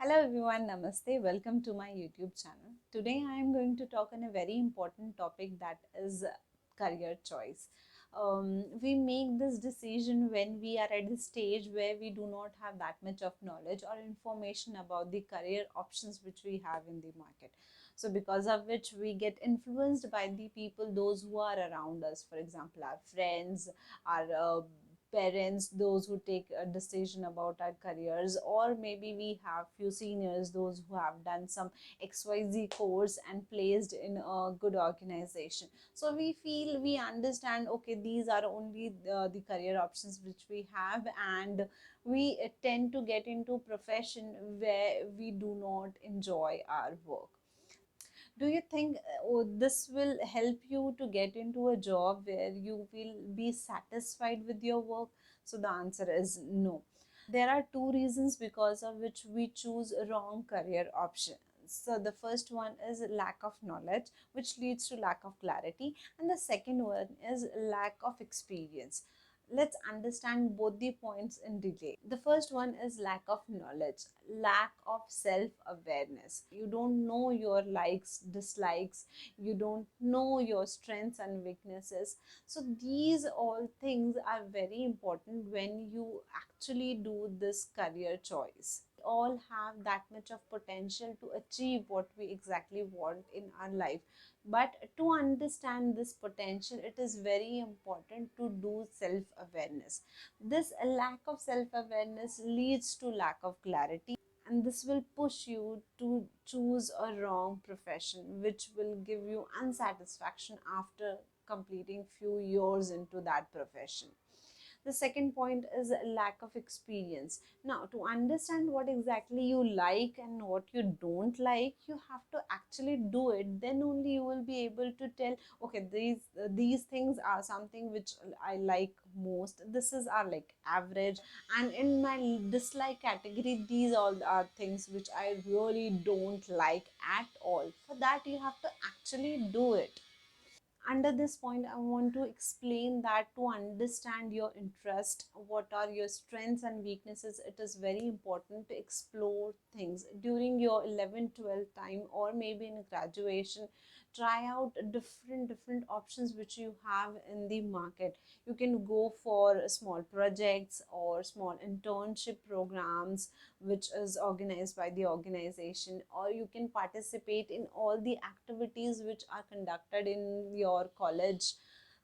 Hello everyone, Namaste. Welcome to my YouTube channel. Today I am going to talk on a very important topic, that is career choice. We make this decision when we are at the stage where we do not have that much of knowledge or information about the career options which we have in the market. So because of which we get influenced by the people, those who are around us, for example, our friends, our parents, those who take a decision about our careers, or maybe we have few seniors, those who have done some XYZ course and placed in a good organization. So we feel, we understand, okay, these are only the career options which we have, and we tend to get into profession where we do not enjoy our work. Do you think this will help you to get into a job where you will be satisfied with your work? So the answer is no. There are two reasons because of which we choose a wrong career option. So the first one is lack of knowledge, which leads to lack of clarity, and the second one is lack of experience. Let's understand both the points in detail. The first one is lack of knowledge, lack of self awareness. You don't know your likes, dislikes, you don't know your strengths and weaknesses. So these all things are very important when you actually do this career choice. All have that much of potential to achieve what we exactly want in our life, but to understand this potential, it is very important to do self awareness. This lack of self awareness leads to lack of clarity, and this will push you to choose a wrong profession, which will give you unsatisfaction after completing few years into that profession. The second point is lack of experience. Now, to understand what exactly you like and what you don't like, you have to actually do it. Then only you will be able to tell, okay, these things are something which I like most. This is are like average, and in my dislike category, these all are things which I really don't like at all. For that, you have to actually do it. Under this point, I want to explain that to understand your interest, what are your strengths and weaknesses, it is very important to explore things during your 11th 12th time, or maybe in graduation. Try out different options which you have in the market. You can go for small projects or small internship programs which is organized by the organization, or you can participate in all the activities which are conducted in your college.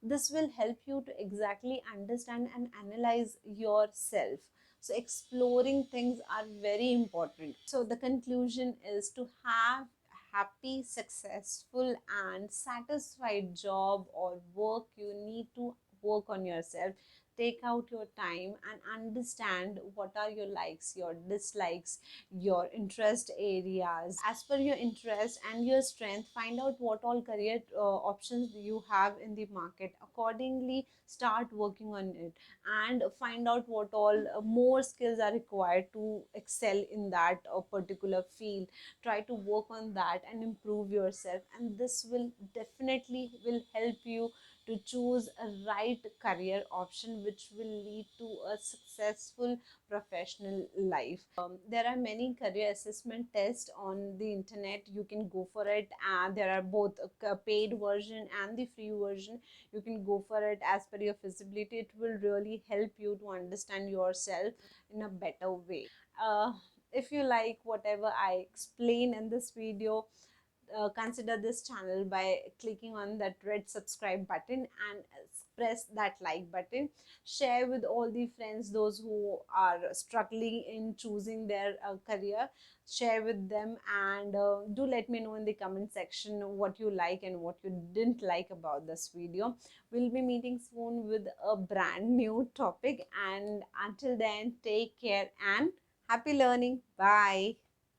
This will help you to exactly understand and analyze yourself. So exploring things are very important. So the conclusion is, to have happy, successful and satisfied job or work, you need to work on yourself. Take out your time and understand what are your likes, your dislikes, your interest areas. As per your interest and your strength, find out what all career options you have in the market. Accordingly, start working on it and find out what all more skills are required to excel in that particular field. Try to work on that and improve yourself, and this will definitely will help you to choose a right career option which will lead to a successful professional life. There are many career assessment tests on the internet. You can go for it, and there are both a paid version and the free version. You can go for it as per your feasibility. It will really help you to understand yourself in a better way. If you like whatever I explain in this video, consider this channel by clicking on that red subscribe button and press that like button. Share with all the friends, those who are struggling in choosing their career. Share with them, and do let me know in the comment section what you like and what you didn't like about this video. We'll be meeting soon with a brand new topic, and until then, take care and happy learning. Bye.